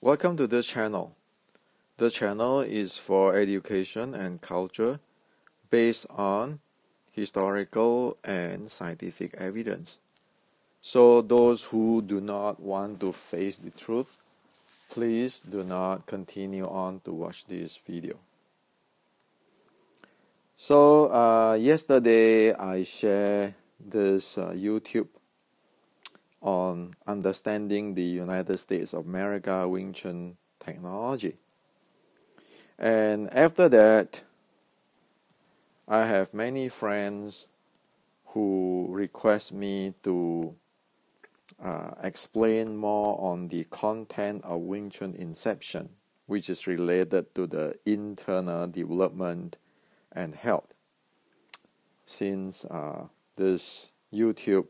Welcome to this channel. The channel is for education and culture based on historical and scientific evidence. So those who do not want to face the truth, please do not continue on to watch this video. So yesterday I shared this YouTube on understanding the United States of America Wing Chun technology. And after that, I have many friends who request me to explain more on the content of Wing Chun Inception, which is related to the internal development and health. Since this YouTube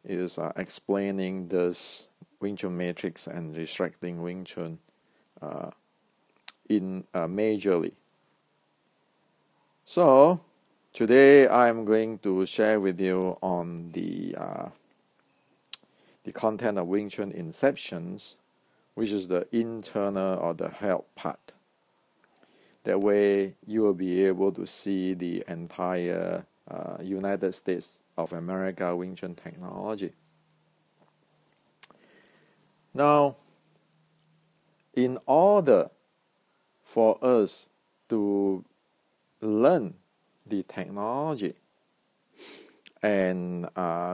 is explaining this Wing Chun matrix and restricting Wing Chun majorly. So today I'm going to share with you on the content of Wing Chun Inceptions, which is the internal or the health part. That way you will be able to see the entire United States of America Wing Chun technology. Now, in order for us to learn the technology and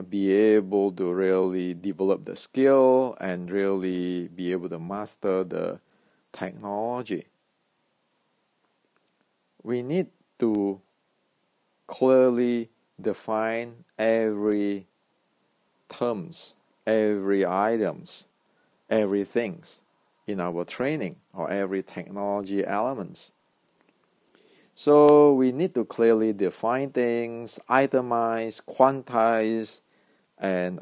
be able to really develop the skill and really be able to master the technology, we need to clearly define every terms, every items, everything in our training or every technology elements. So we need to clearly define things, itemize, quantize, and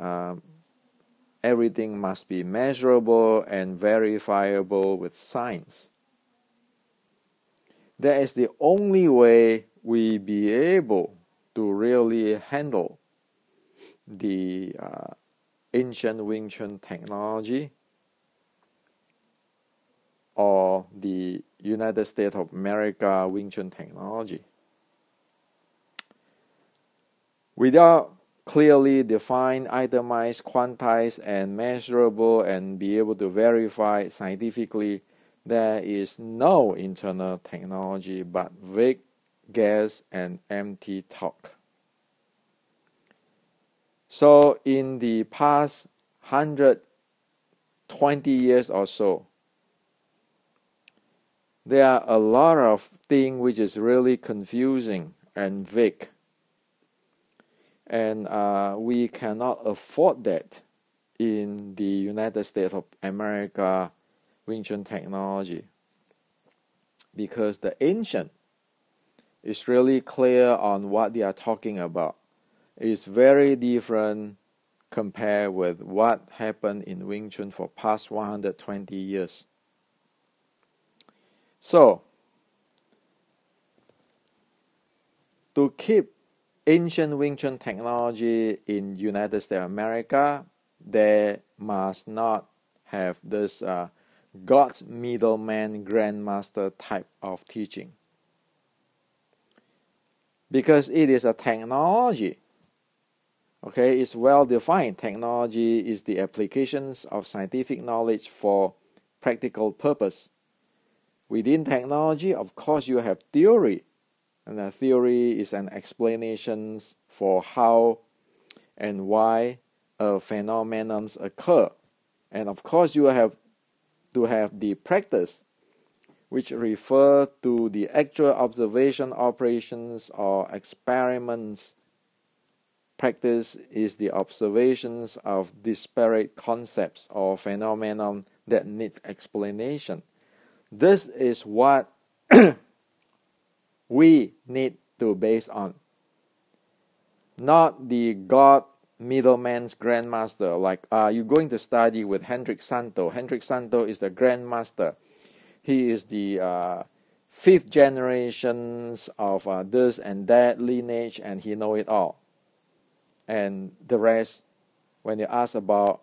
everything must be measurable and verifiable with science. That is the only way we be able to really handle the ancient Wing Chun technology or the United States of America Wing Chun technology. Without clearly defined, itemized, quantized, and measurable and be able to verify scientifically, there is no internal technology but vague guess and empty talk. So in the past 120 years or so, there are a lot of things which is really confusing and vague. And we cannot afford that in the United States of America Wing Chun technology, because the ancient is really clear on what they are talking about. It's very different compared with what happened in Wing Chun for past 120 years. So, to keep ancient Wing Chun technology in United States of America, they must not have this God's middleman grandmaster type of teaching. Because it is a technology. Okay, it's well defined. Technology is the applications of scientific knowledge for practical purpose. Within technology, of course, you have theory. And the theory is an explanation for how and why phenomenons occur. And of course, you have to have the practice, which refer to the actual observation, operations, or experiments. Practice is the observations of disparate concepts or phenomenon that needs explanation. This is what we need to base on. Not the God middleman's grandmaster, like you're going to study with Hendrik Santo. Hendrik Santo is the grandmaster. He is the fifth generations of this and that lineage, and he know it all. And the rest, when you ask about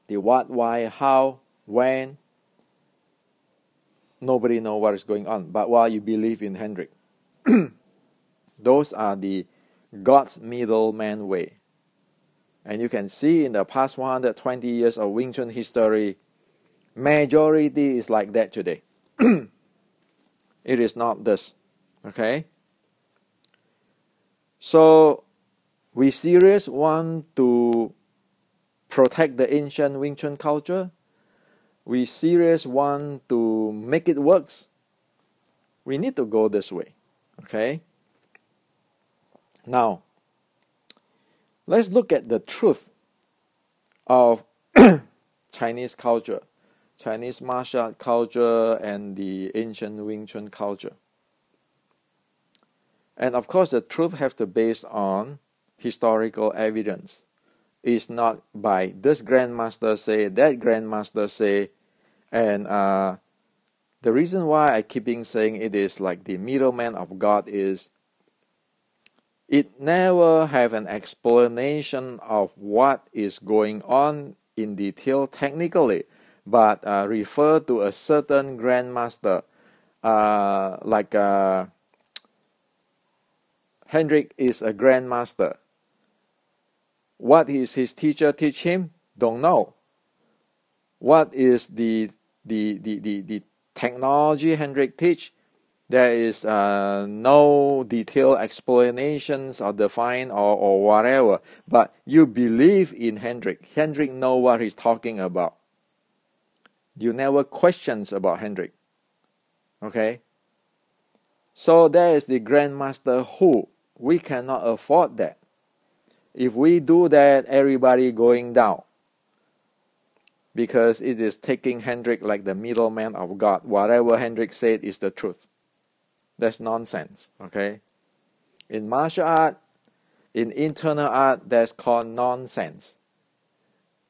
the what, why, how, when nobody knows what is going on, but while you believe in Hendrik. Those are the God's middleman way. And you can see in the past 120 years of Wing Chun history, majority is like that today. It is not this. Okay? So, we serious want to protect the ancient Wing Chun culture? We serious want to make it works? We need to go this way. Okay? Now, let's look at the truth of Chinese culture, Chinese martial art culture, and the ancient Wing Chun culture. And of course, the truth has to be based on historical evidence. It's not by this grandmaster say, that grandmaster say, and the reason why I keeping saying it is like the middleman of God is it never have an explanation of what is going on in detail technically, but refer to a certain grandmaster, like Hendrik is a grandmaster. What is his teacher teach him? Don't know. What is the technology Hendrik teach? There is no detailed explanations or define or whatever. But you believe in Hendrik. Hendrik know what he's talking about. You never questions about Hendrik. Okay? So there is the grandmaster who. We cannot afford that. If we do that, everybody going down. Because it is taking Hendrik like the middleman of God. Whatever Hendrik said is the truth. That's nonsense. Okay? In martial art, in internal art, that's called nonsense.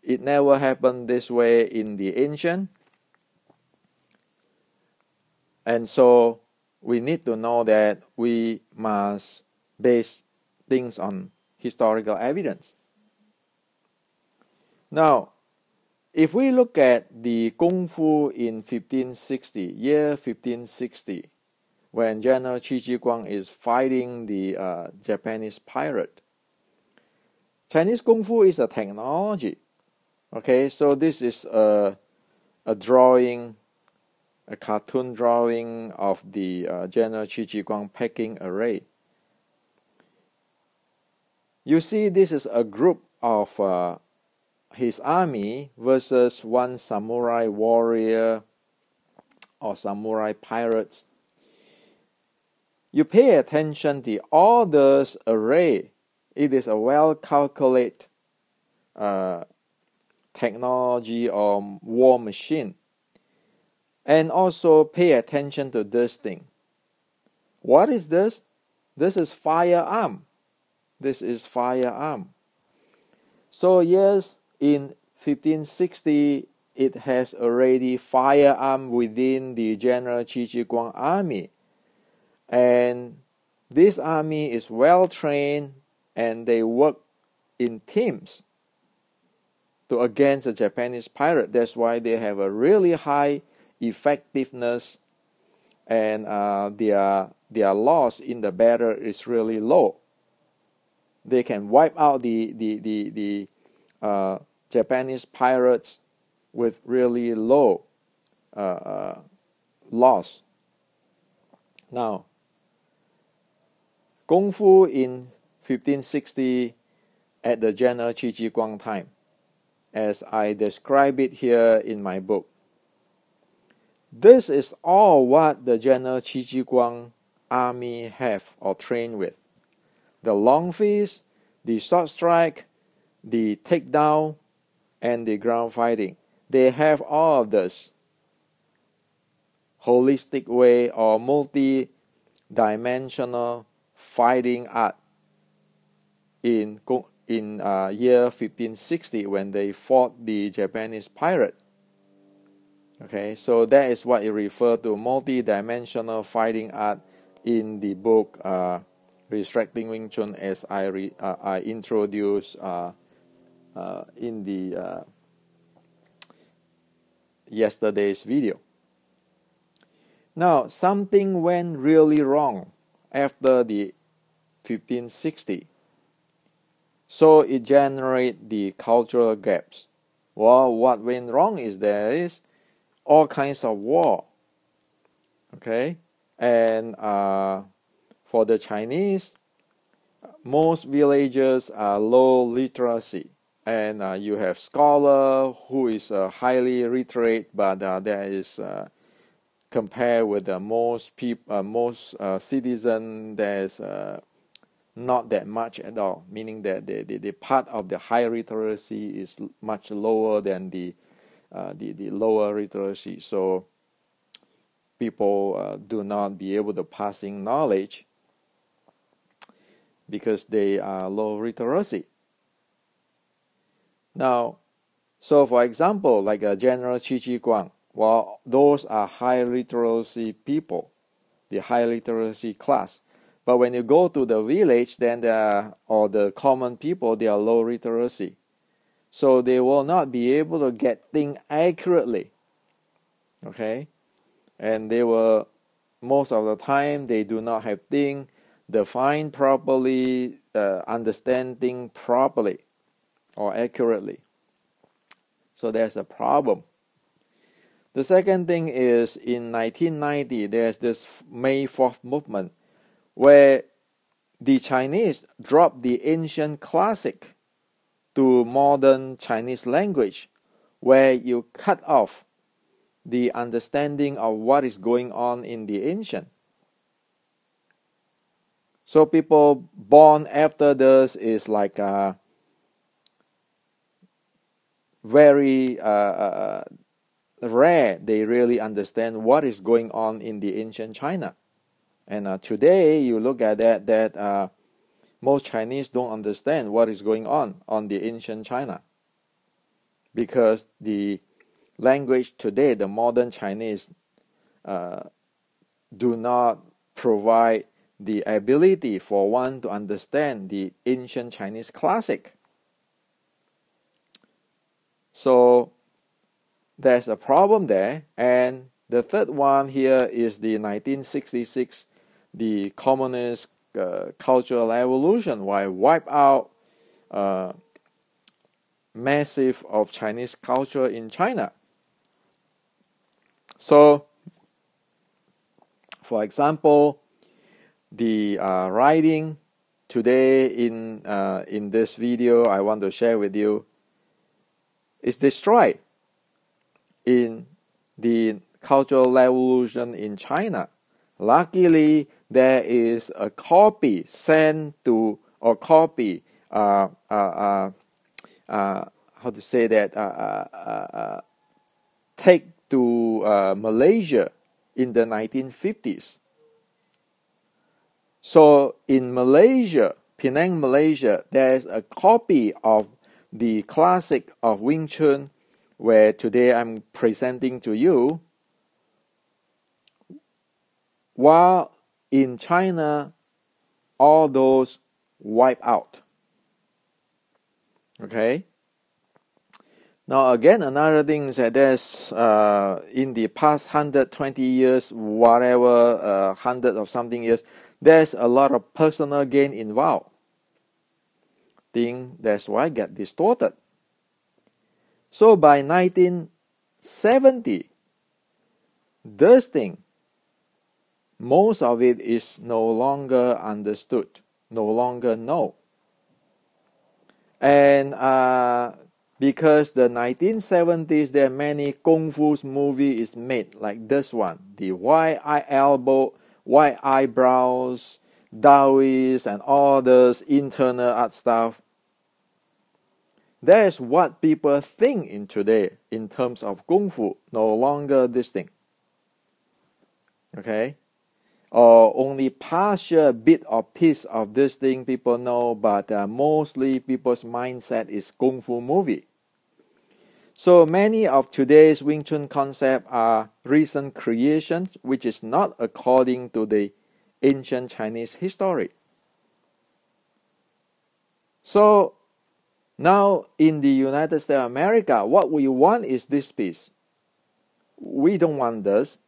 It never happened this way in the ancient. And so we need to know that we must base things on historical evidence. Now, if we look at the Kung Fu in 1560, year 1560, when General Qi Ji Guang is fighting the Japanese pirate, Chinese Kung Fu is a technology. Okay, so this is a drawing, a cartoon drawing of the General Qi Ji Guang packing array. You see, this is a group of his army versus one samurai warrior or samurai pirates. You pay attention to all this array. It is a well-calculated technology or war machine. And also pay attention to this thing. What is this? This is firearm. This is firearm. So yes, in 1560, it has already firearm within the General Qi Ji Guang army. And this army is well trained and they work in teams to against the Japanese pirate. That's why they have a really high effectiveness and their loss in the battle is really low. They can wipe out the Japanese pirates with really low loss. Now, Kung Fu in 1560 at the General Qi Ji Guang time, as I describe it here in my book. This is all what the General Qi Ji Guang army have or train with. The long fist, the short strike, the takedown, and the ground fighting. They have all of this holistic way or multi-dimensional fighting art in year 1560 when they fought the Japanese pirate. Okay, so that is what it refers to multi-dimensional fighting art in the book Restricting Wing Chun, as I introduced in the yesterday's video. Now, something went really wrong after the 1560. So it generated the cultural gaps. Well, what went wrong is there is all kinds of war. Okay? And for the Chinese, most villagers are low literacy. And you have scholar who is highly literate, but there is compared with most citizen, there's not that much at all. Meaning that the part of the high literacy is much lower than the lower literacy. So people do not be able to passing knowledge because they are low literacy. Now, so for example, like a General Qi Guang, well, those are high literacy people, the high literacy class. But when you go to the village, then or the common people, they are low literacy. So they will not be able to get things accurately. Okay? And they will, most of the time, they do not have things defined properly, understand things properly or accurately. So there's a problem. The second thing is in 1990, there's this May 4th movement where the Chinese dropped the ancient classic to modern Chinese language, where you cut off the understanding of what is going on in the ancient. So people born after this is like very rare. They really understand what is going on in the ancient China. And today you look at that most Chinese don't understand what is going on the ancient China, because the language today, the modern Chinese, do not provide the ability for one to understand the ancient Chinese classic. So there's a problem there. And the third one here is the 1966, the communist cultural revolution, where wipe out massive of Chinese culture in China. So, for example, the writing today in this video I want to share with you is destroyed in the cultural revolution in China. Luckily, there is a copy sent to, or copy, how to say that, take to Malaysia in the 1950s. So in Malaysia, Penang, Malaysia, there's a copy of the classic of Wing Chun, where today I'm presenting to you, while in China, all those wipe out. Okay? Now again, another thing is that there's, in the past 120 years, whatever, 100 of something years, there's a lot of personal gain involved. That's why it get distorted. So by 1970, this thing, most of it is no longer understood, no longer known. And because the 1970s, there are many Kung Fu movies made, like this one, the white elbow, white eyebrows, Taoist, and all this internal art stuff. That is what people think in today in terms of Kung Fu, no longer this thing. Okay? Or only partial bit or piece of this thing people know, but mostly people's mindset is Kung Fu movie. So many of today's Wing Chun concepts are recent creations, which is not according to the ancient Chinese history. So now in the United States of America, what we want is this piece. we don't want this.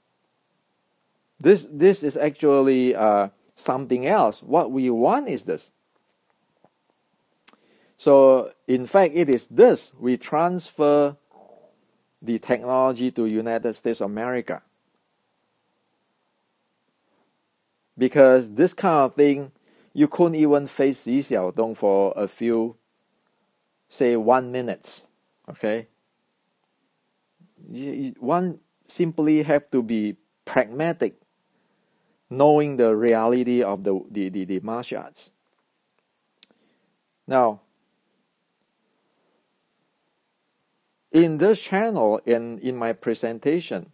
This is actually something else. What we want is this. So in fact, it is this. We transfer the technology to United States of America. Because this kind of thing, you couldn't even face Xi Xiaodong for a few, say 1 minute. Okay? One simply have to be pragmatic, knowing the reality of the martial arts. Now, in this channel and in my presentation,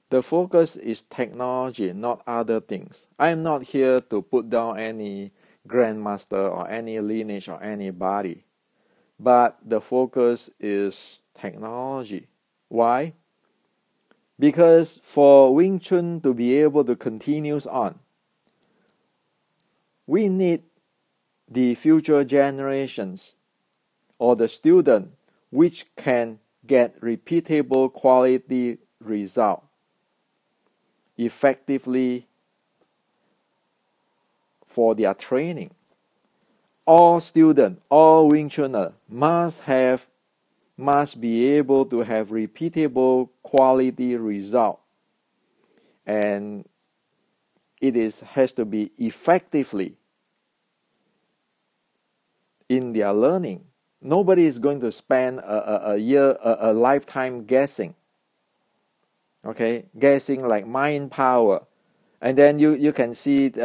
the focus is technology, not other things. I am not here to put down any grandmaster or any lineage or anybody, but the focus is technology. Why? Because for Wing Chun to be able to continue on, we need the future generations or the student which can get repeatable quality result effectively for their training. All students, all Wing Chuners must be able to have repeatable quality result, and it has to be effectively in their learning. Nobody is going to spend a lifetime guessing. Okay, guessing like mind power. And then you can see 10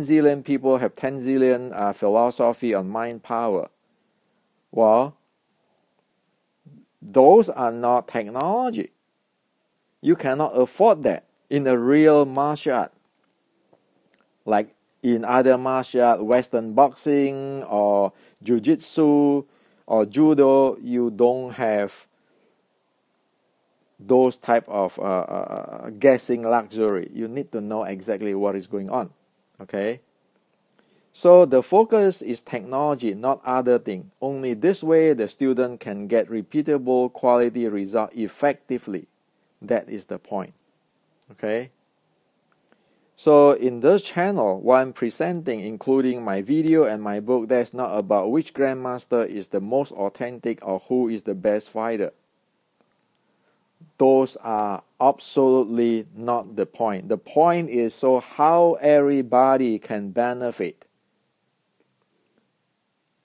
zillion people have 10 zillion philosophy on mind power. Well, those are not technology. You cannot afford that in a real martial art. Like in other martial art, Western boxing or jiu-jitsu or judo, you don't have those type of guessing luxury. You need to know exactly what is going on. Okay? So the focus is technology, not other thing. Only this way the student can get repeatable quality result effectively. That is the point. Okay? So in this channel, what I'm presenting, including my video and my book, that's not about which grandmaster is the most authentic or who is the best fighter. Those are absolutely not the point. The point is so how everybody can benefit.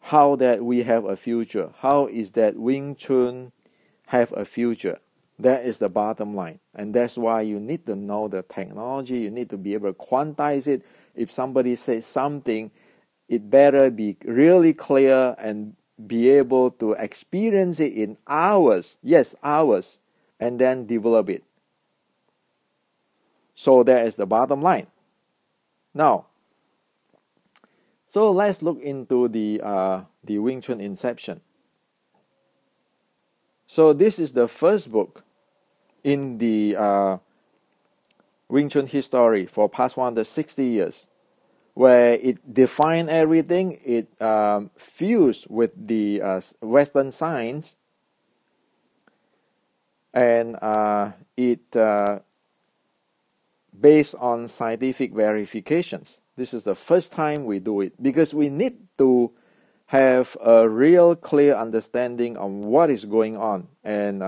How that we have a future. How is that Wing Chun have a future? That is the bottom line. And that's why you need to know the technology. You need to be able to quantize it. If somebody says something, it better be really clear and be able to experience it in hours. Yes, hours. And then develop it. So that is the bottom line. Now, so let's look into the Wing Chun Inception. So this is the first book in the Wing Chun history for past 160 years, where it defined everything. It fused with the Western science, and it based on scientific verifications. This is the first time we do it because we need to have a real clear understanding of what is going on. And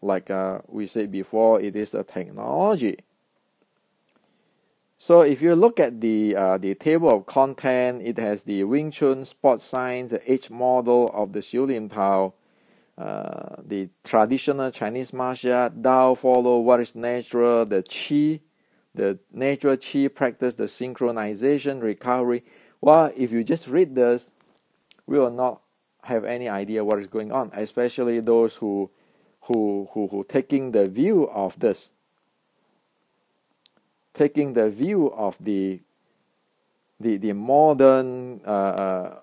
like we said before, it is a technology. So if you look at the table of content, it has the Wing Chun, sports science, the age model of the Xiu Lin Tao, the traditional Chinese martial art, Dao follow what is natural, the Qi, the natural Qi practice, the synchronization, recovery. Well, if you just read this, we will not have any idea what is going on, especially those who taking the view of this, taking the view of the modern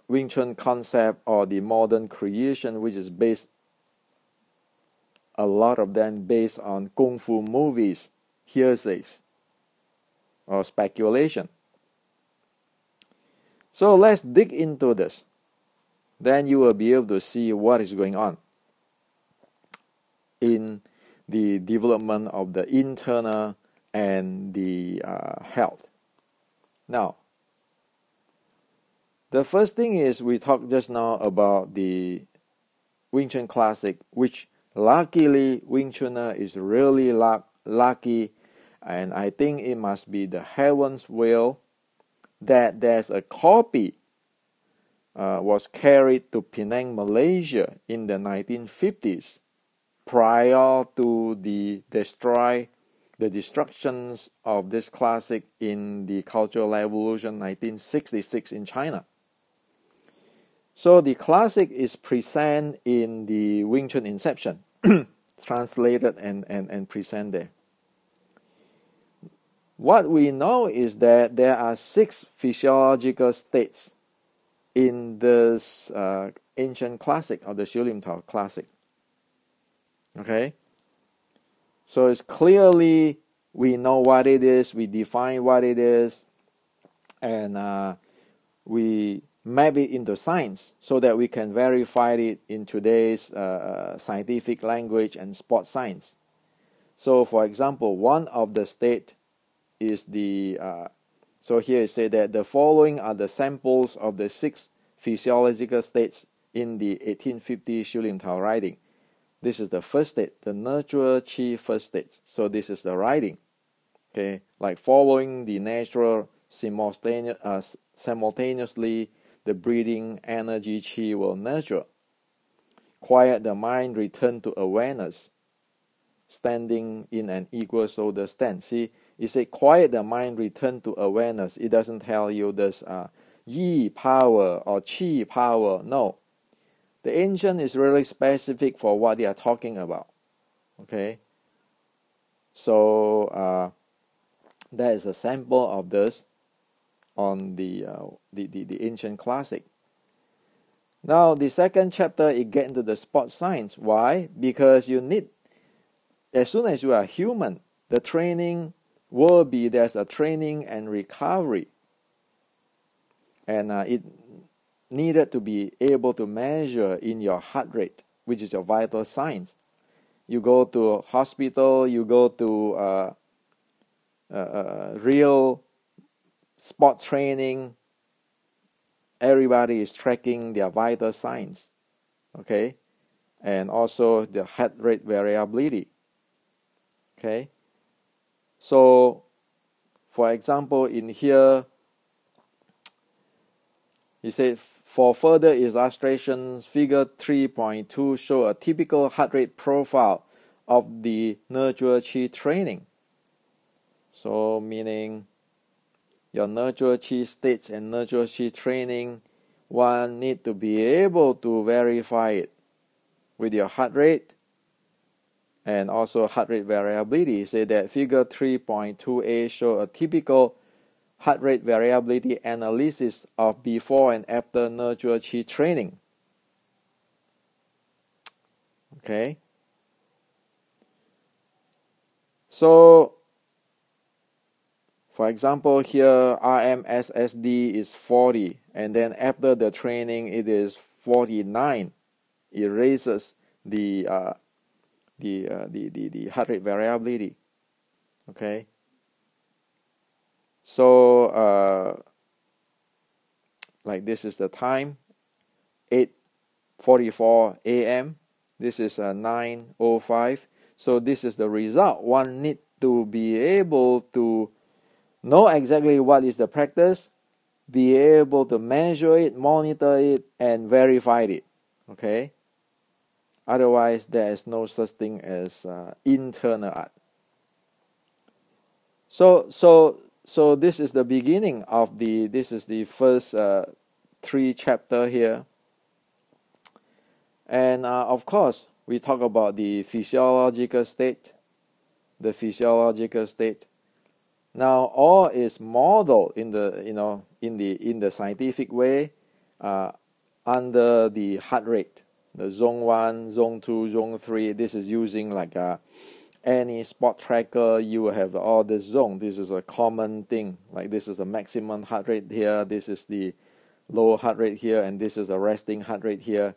Wing Chun concept or the modern creation, which is based, a lot of them based on kung fu movies, hearsays, or speculation. So let's dig into this. Then you will be able to see what is going on. In the development of the internal and the health. Now, the first thing is we talked just now about the Wing Chun Classic, which luckily Wing Chunner is really lucky, and I think it must be the heaven's will that there's a copy was carried to Penang, Malaysia in the 1950s, prior to the destructions of this classic in the Cultural Revolution 1966 in China. So the classic is present in the Wing Chun Inception, translated and present there. What we know is that there are 6 physiological states in this ancient classic, or the Xiulim Tao classic. Okay? So it's clearly, we know what it is, we define what it is, and we map it into science so that we can verify it in today's scientific language and sports science. So for example, one of the state is the, so here it says that the following are the samples of the 6 physiological states in the 1850 Xiulim Tao writing. This is the first state, the Nurturachi first state. So this is the writing. Okay, like following the natural simultaneously, the breathing energy chi will nurture. Quiet the mind, return to awareness. Standing in an equal shoulder stance. See, it says quiet the mind, return to awareness. It doesn't tell you there's yi power or chi power. No. The ancient is really specific for what they are talking about. Okay. So that is a sample of this on the ancient classic. Now the second chapter, it gets into the sports science. Why? Because you need, as soon as you are human, the training will be, there's a training and recovery, and it needed to be able to measure in your heart rate, which is your vital signs. You go to hospital, you go to real sport training, everybody is tracking their vital signs, okay, and also the heart rate variability. Okay, so for example, in here, he said, for further illustrations, figure 3.2 show a typical heart rate profile of the Nurturachi training. So meaning your Nurturachi states and Nurturachi training, one need to be able to verify it with your heart rate and also heart rate variability. Say that figure 3.2a show a typical heart rate variability analysis of before and after Nurturachi training. Okay. So, for example, here RMSSD is 40, and then after the training it is 49. It raises the heart rate variability. Okay. So like this is the time, 8:44 a.m. This is 9:05. So this is the result. One need to be able to know exactly what is the practice, be able to measure it, monitor it, and verify it. Okay. Otherwise, there is no such thing as internal art. So this is the beginning of this is the first 3 chapter here. And of course, we talk about the physiological state. The physiological state. Now, all is modeled in the in the scientific way under the heart rate. The zone 1, zone 2, zone 3. This is using like any spot tracker. You will have all the zone. This is a common thing. Like this is a maximum heart rate here. This is the low heart rate here, and this is a resting heart rate here.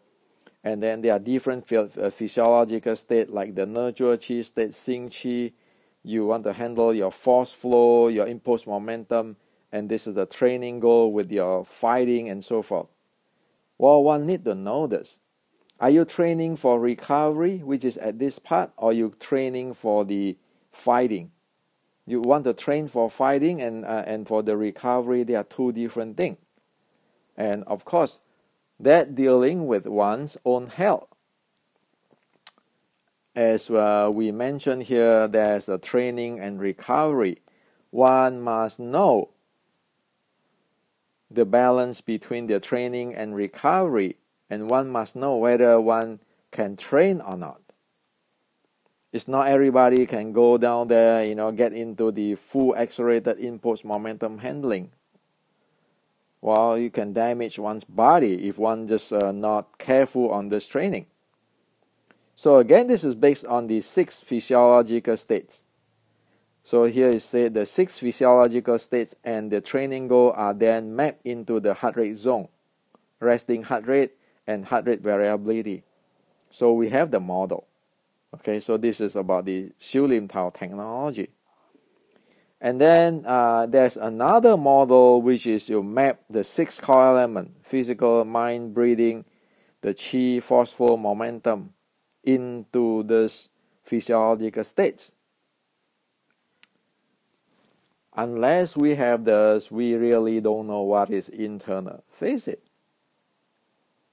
And then there are different physiological states like the Nurturachi state, Xing Qi. You want to handle your force flow, your impulse momentum, and this is the training goal with your fighting and so forth. Well, one need to know this. Are you training for recovery, which is at this part, or you training for the fighting? You want to train for fighting and for the recovery, they are two different things. And of course, that dealing with one's own health. As we mentioned here, there's a training and recovery. One must know the balance between the training and recovery, and one must know whether one can train or not. It's not everybody can go down there, get into the full accelerated impulse momentum handling. Well, you can damage one's body if one just not careful on this training. So again, this is based on the 6 physiological states. So here is said the 6 physiological states and the training goal are then mapped into the heart rate zone, resting heart rate and heart rate variability. So we have the model. Okay, so this is about the Xiu Lim Tao technology. And then there's another model which is you map the 6 core elements, physical, mind, breathing, the qi, force flow, momentum, into this physiological states. Unless we have this, we really don't know what is internal. Face it.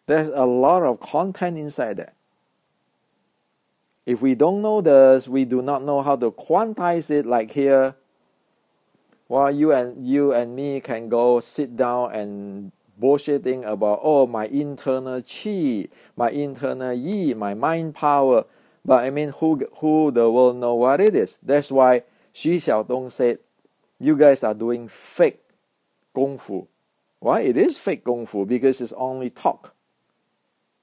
There's a lot of content inside there. If we don't know this, we do not know how to quantize it. Like here, well, you and me can go sit down and bullshitting about, my internal chi, my internal yi, my mind power. But I mean, who the world know what it is? That's why Xu Xiaodong said, you guys are doing fake Kung Fu. Why? It is fake Kung Fu because it's only talk.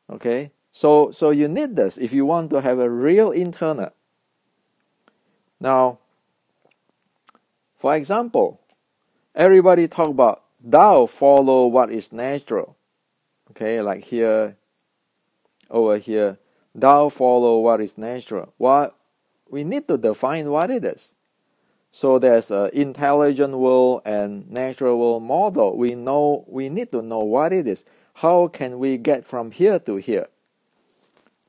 Okay? So you need this if you want to have a real internal. Now, for example, everybody talk about Tao follow what is natural. Okay, like here, over here, Tao follow what is natural. Well, we need to define what it is. So there's an intelligent world and natural world model. We need to know what it is. How can we get from here to here?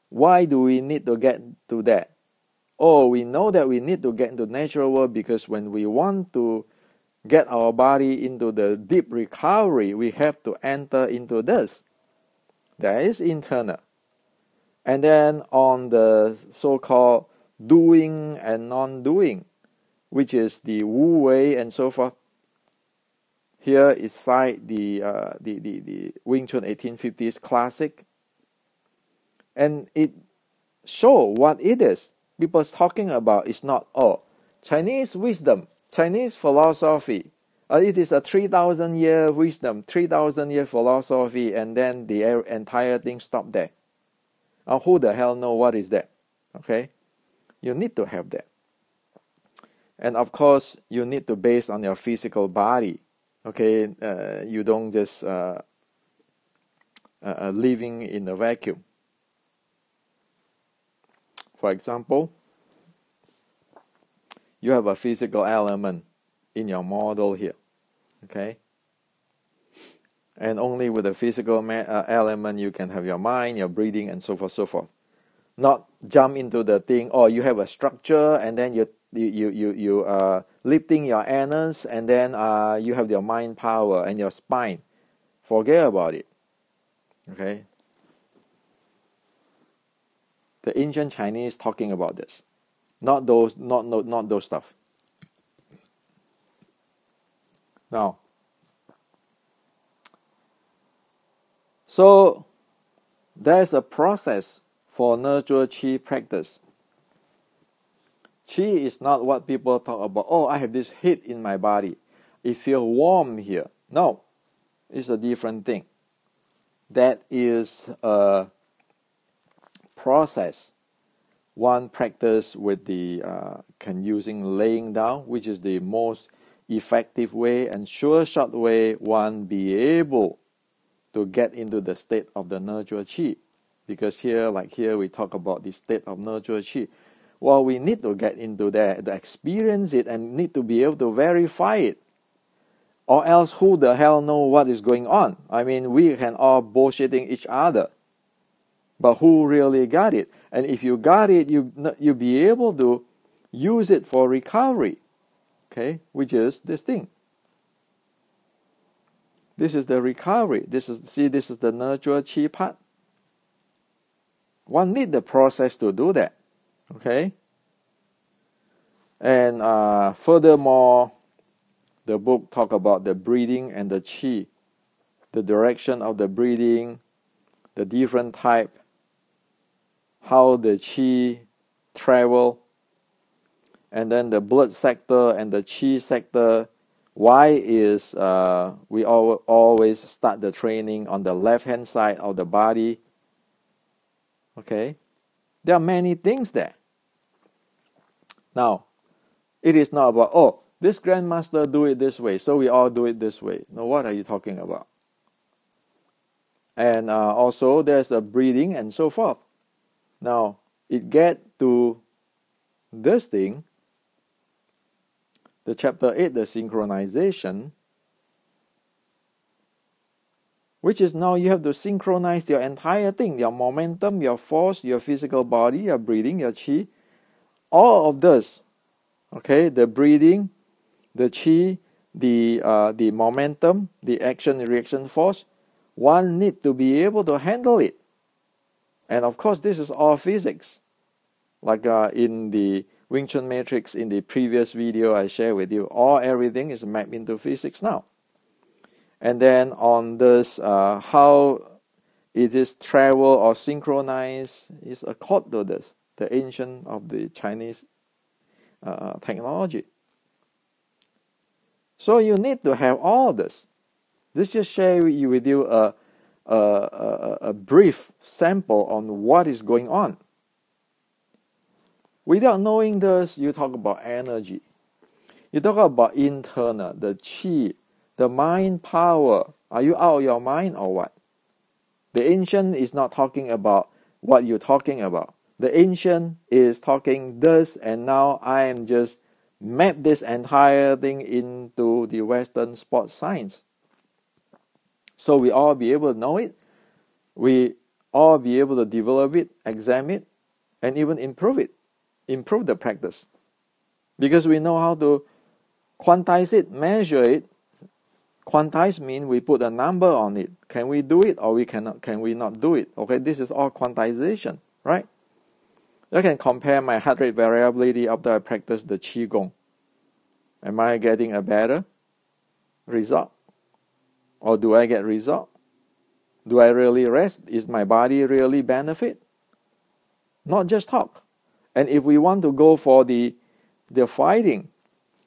Why do we need to get to that? We know that we need to get into natural world because when we want to get our body into the deep recovery, we have to enter into this. That is internal. And then on the so-called doing and non-doing, which is the Wu Wei and so forth. Here is cite the Wing Chun 1850s classic. And it show what it is. People's talking about is not, Chinese wisdom, Chinese philosophy. It is a 3,000-year wisdom, 3,000-year philosophy, and then the entire thing stopped there. Who the hell know what is that? Okay? You need to have that. And of course, you need to base on your physical body. Okay? You don't just living in a vacuum. For example, you have a physical element in your model here, okay? And only with the physical element you can have your mind, your breathing, and so forth, so forth. Not jump into the thing, you have a structure, and then you lifting your anus, and then you have your mind power and your spine. Forget about it, okay? The ancient Chinese talking about this, not those stuff. Now, so there's a process for Nurturachi practice. Qi is not what people talk about. I have this heat in my body. It feels warm here. No, it's a different thing. That is a process. One practice with the using laying down, which is the most effective way and short way one be able to get into the state of the Nurturachi. Because here, like here, we talk about the state of Nurturachi. Well, we need to get into that, to experience it, and need to be able to verify it. Or else, who the hell know what is going on? I mean, we can all bullshitting each other. But who really got it? And if you got it, you'll be able to use it for recovery. Okay, which is this thing. This is the recovery. This is the Nurturachi part. One need the process to do that. Okay. And furthermore, the book talk about the breathing and the chi, the direction of the breathing, the different type, how the chi travel, and then the blood sector and the chi sector. Why is we always start the training on the left-hand side of the body? Okay, there are many things there. Now, it is not about, oh, this grandmaster do it this way, so we all do it this way. No, what are you talking about? And also, there's a breathing and so forth. Now, it get to this thing, the chapter 8, the synchronization, which is now you have to synchronize your entire thing, your momentum, your force, your physical body, your breathing, your chi, all of this. Okay, the breathing, the chi, the momentum, the action reaction force, one need to be able to handle it. And of course, this is all physics. Like in the Wing Chun matrix in the previous video I shared with you, everything is mapped into physics now. And then on this, how it is travel or synchronized is according to this, the ancient of the Chinese technology. So you need to have all this. This just share with you a brief sample on what is going on. Without knowing this, you talk about energy. You talk about internal, the chi, the mind power. Are you out of your mind or what? The ancient is not talking about what you're talking about. The ancient is talking this, and now I am just map this entire thing into the Western sports science. So we all be able to know it. We all be able to develop it, examine it, and even improve it. Improve the practice. Because we know how to quantize it, measure it. Quantize means we put a number on it. Can we do it or can we not do it? Okay, this is all quantization, right? I can compare my heart rate variability after I practice the Qigong. Am I getting a better result? Or do I get result? Do I really rest? Is my body really benefit? Not just talk. And if we want to go for the fighting,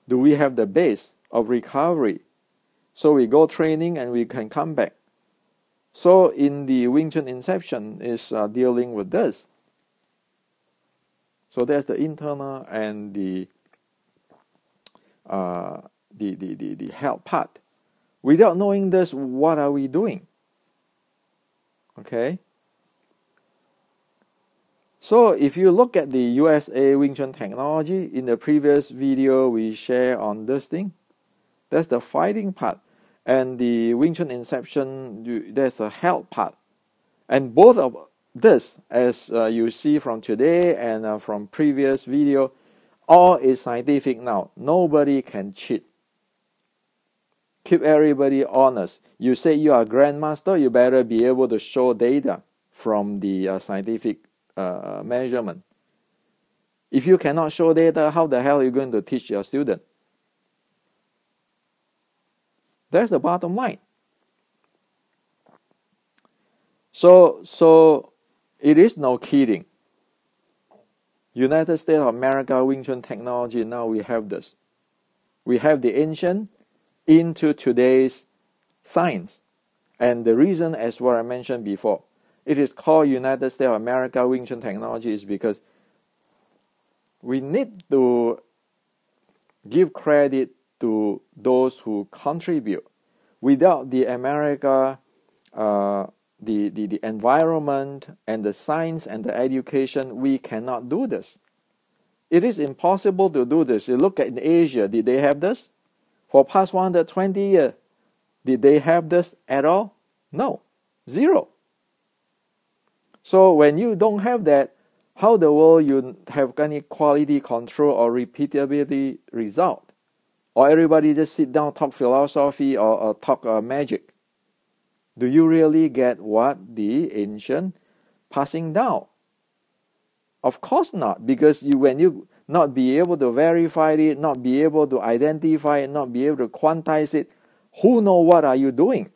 do we have the base of recovery? So we go training and we can come back. So in the Wing Chun Inception is dealing with this. So there's the internal and the health part. Without knowing this, what are we doing? Okay. So if you look at the USA Wing Chun technology, in the previous video we share on this thing, that's the fighting part. And the Wing Chun Inception, there's a health part. And both of this, as you see from today and from previous video, all is scientific now. Nobody can cheat. Keep everybody honest. You say you are a grandmaster, you better be able to show data from the scientific measurement. If you cannot show data, how the hell are you going to teach your student? That's the bottom line. So it is no kidding. United States of America Wing Chun technology, now we have this. We have the ancient into today's science. And the reason, as what I mentioned before, it is called United States of America Wing Chun technology is because we need to give credit to those who contribute. Without the America the environment and the science and the education, we cannot do this. It is impossible to do this. You look at in Asia, did they have this? For past 120 years, did they have this at all? No, zero. So when you don't have that, how the world you have any quality control or repeatability result? Or everybody just sit down, talk philosophy or talk magic? Do you really get what the ancient passing down? Of course not, because when you not be able to verify it, not be able to identify it, not be able to quantize it, who know what are you doing?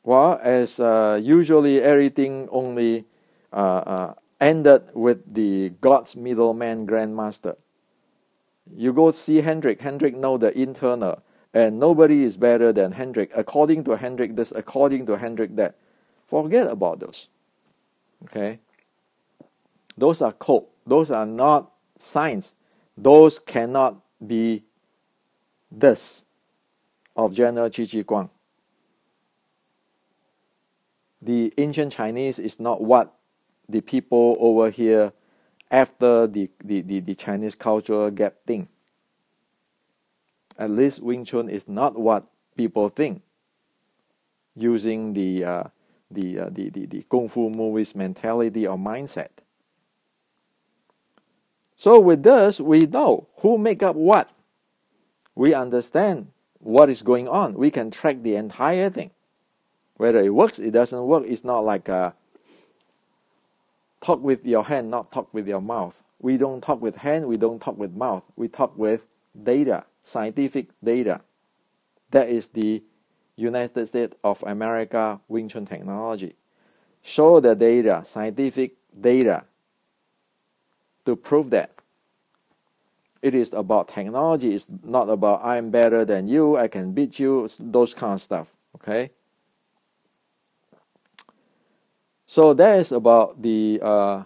Well, as usually everything only ended with the God's middleman grandmaster. You go see Hendrik know the internal, and nobody is better than Hendrik. According to Hendrik this, according to Hendrik that. Forget about those. Okay? Those are code. Those are not science. Those cannot be this of General Qi Ji Guang. The ancient Chinese is not what the people over here after the Chinese cultural gap think. At least Wing Chun is not what people think using the Kung Fu movies mentality or mindset. So with this, we know who make up what. We understand what is going on. We can track the entire thing. Whether it works, it doesn't work, it's not like talk with your hand, not talk with your mouth. We don't talk with hand, we don't talk with mouth. We talk with data, scientific data. That is the United States of America Wing Chun technology. Show the data, scientific data, to prove that. It is about technology. It's not about I'm better than you, I can beat you, those kind of stuff. Okay? So that is about the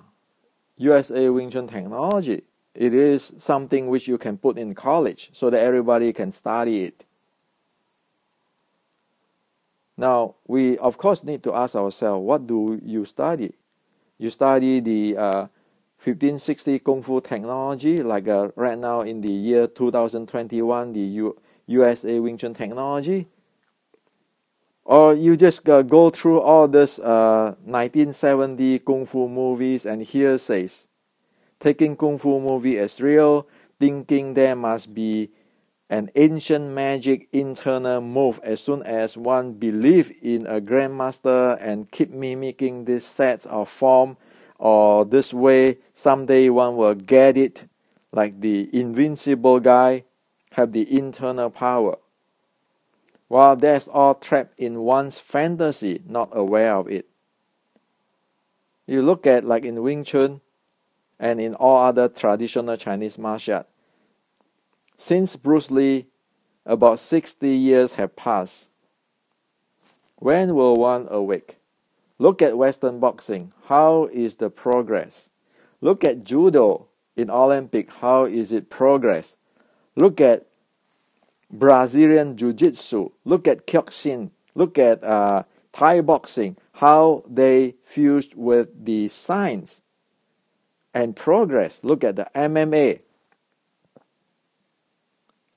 USA Wing Chun technology. It is something which you can put in college so that everybody can study it. Now, we of course need to ask ourselves, what do you study? You study the 1560 Kung Fu technology, like right now in the year 2021, the USA Wing Chun technology? Or you just go through all this 1970 Kung Fu movies and hearsays, taking Kung Fu movie as real, thinking there must be an ancient magic internal move as soon as one believes in a grandmaster and keep mimicking this sets of form, or this way someday one will get it, like the invincible guy have the internal power. While that's all trapped in one's fantasy, not aware of it. You look at like in Wing Chun and in all other traditional Chinese martial arts. Since Bruce Lee, about 60 years have passed. When will one awake? Look at Western boxing. How is the progress? Look at Judo in Olympic. How is it progress? Look at Brazilian Jiu-Jitsu, look at Kyokushin, look at Thai boxing, how they fused with the science and progress. Look at the MMA.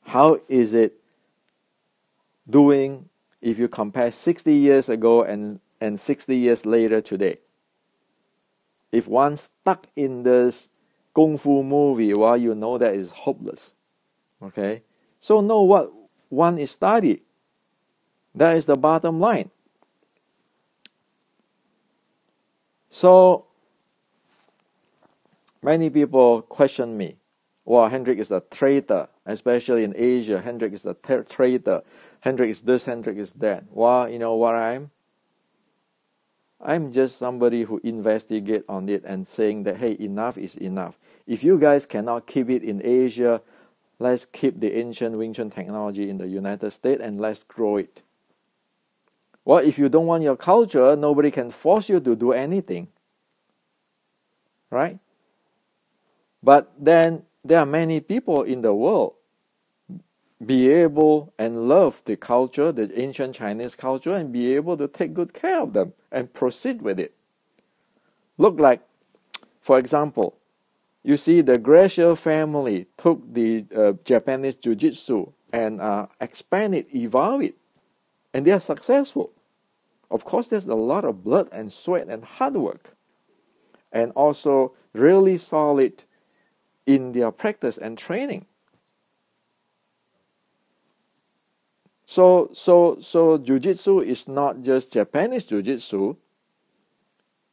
How is it doing if you compare 60 years ago and 60 years later today? If one stuck in this Kung Fu movie, well, you know that is hopeless. Okay? So know what one is studying. That is the bottom line. So many people question me. Well, Hendrik is a traitor, especially in Asia. Hendrik is a traitor. Hendrik is this, Hendrik is that. Well, you know what I'm? I'm just somebody who investigate on it and saying that, hey, enough is enough. If you guys cannot keep it in Asia, let's keep the ancient Wing Chun technology in the United States and let's grow it. Well, if you don't want your culture, nobody can force you to do anything. Right? But then there are many people in the world be able and love the culture, the ancient Chinese culture, and be able to take good care of them and proceed with it. Look like, for example, you see the Gracie family took the Japanese Jiu-Jitsu and expand it, evolve it, and they are successful. Of course, there's a lot of blood and sweat and hard work, and also really solid in their practice and training. So Jiu-Jitsu is not just Japanese Jiu-Jitsu.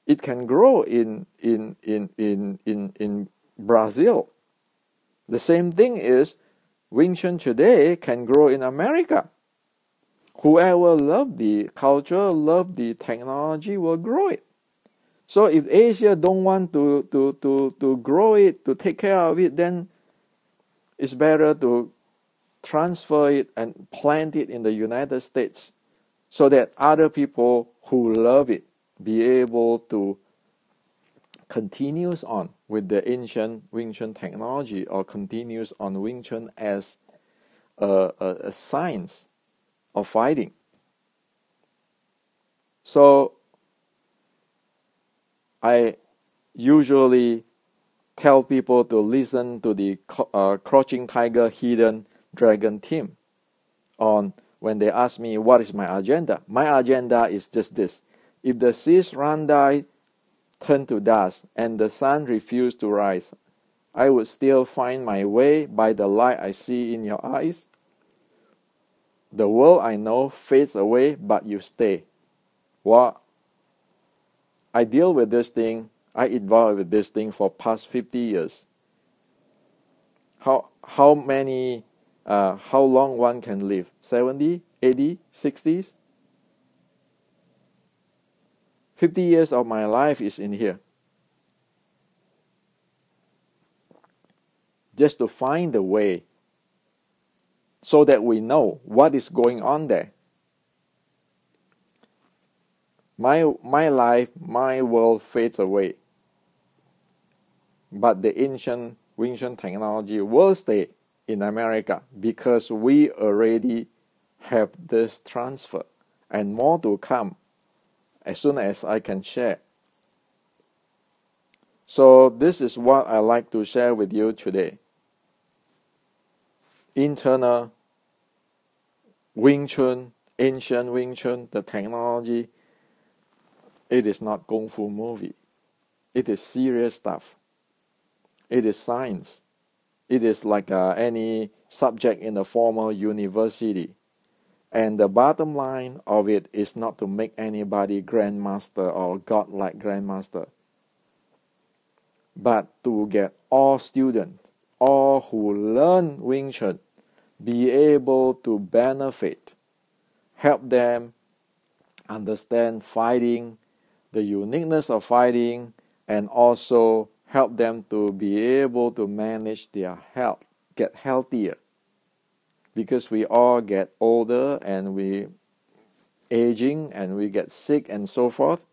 It can grow in Brazil. The same thing is Wing Chun today can grow in America. Whoever love the culture, love the technology will grow it. So if Asia don't want to grow it, to take care of it, then it's better to transfer it and plant it in the United States so that other people who love it be able to continues on with the ancient Wing Chun technology, or continues on Wing Chun as a science of fighting. So I usually tell people to listen to the Crouching Tiger, Hidden Dragon team on when they ask me what is my agenda. My agenda is just this. If the seas run dry, turn to dust, and the sun refuse to rise, I would still find my way by the light I see in your eyes. The world I know fades away, but you stay. Well, I deal with this thing, I evolve with this thing for past 50 years. How long one can live? 70, 80, 60s? 50 years of my life is in here. Just to find the way so that we know what is going on there. My life, my world fades away. But the ancient Wing Chun technology will stay in America because we already have this transfer and more to come as soon as I can share. So this is what I like to share with you today. Internal Wing Chun, ancient Wing Chun, the technology, it is not Kung Fu movie. It is serious stuff. It is science. It is like any subject in a formal university. And the bottom line of it is not to make anybody grandmaster or godlike grandmaster, but to get all students, all who learn Wing Chun, be able to benefit, help them understand fighting, the uniqueness of fighting, and also help them to be able to manage their health, get healthier. Because we all get older and we aging and we get sick and so forth.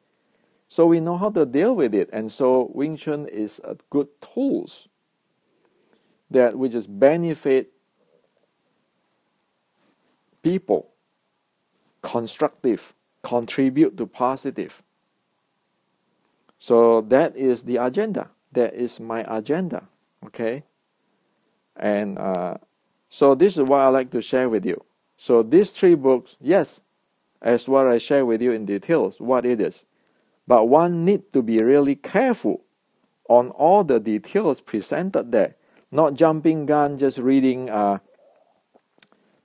So we know how to deal with it. And so Wing Chun is a good tools that we just benefit people, constructive, contribute to positive. So that is the agenda. That is my agenda. Okay? And so this is what I like to share with you. So these 3 books, yes, as what I share with you in details, what it is. But one need to be really careful on all the details presented there. Not jumping gun, just reading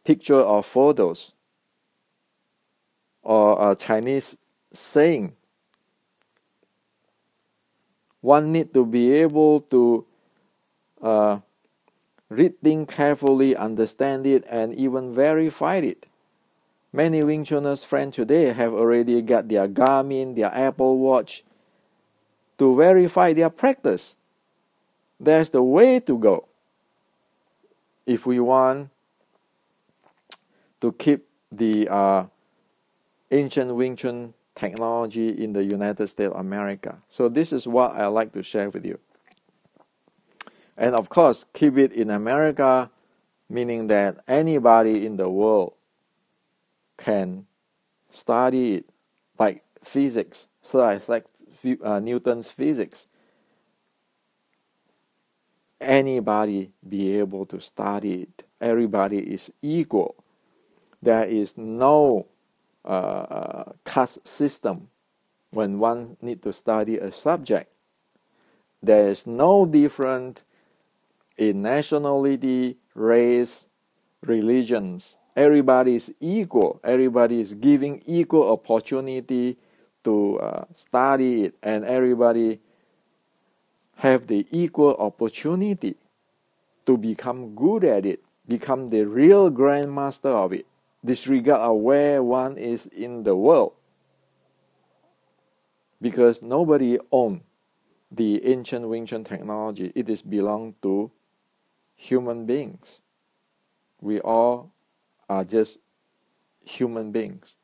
picture or photos or a Chinese saying. One need to be able to read things carefully, understand it, and even verify it. Many Wing Chuners friends today have already got their Garmin, their Apple Watch to verify their practice. That's the way to go if we want to keep the ancient Wing Chun technology in the United States of America. So this is what I like to share with you. And of course, keep it in America meaning that anybody in the world can study it, like physics, so it's like Newton's physics. Anybody be able to study it. Everybody is equal. There is no caste system when one need to study a subject. There is no difference in nationality, race, religions. Everybody is equal. Everybody is giving equal opportunity to study it, and everybody have the equal opportunity to become good at it, become the real grandmaster of it, disregard of where one is in the world. Because nobody owns the ancient Wing Chun technology. It is belong to human beings. We all are just human beings.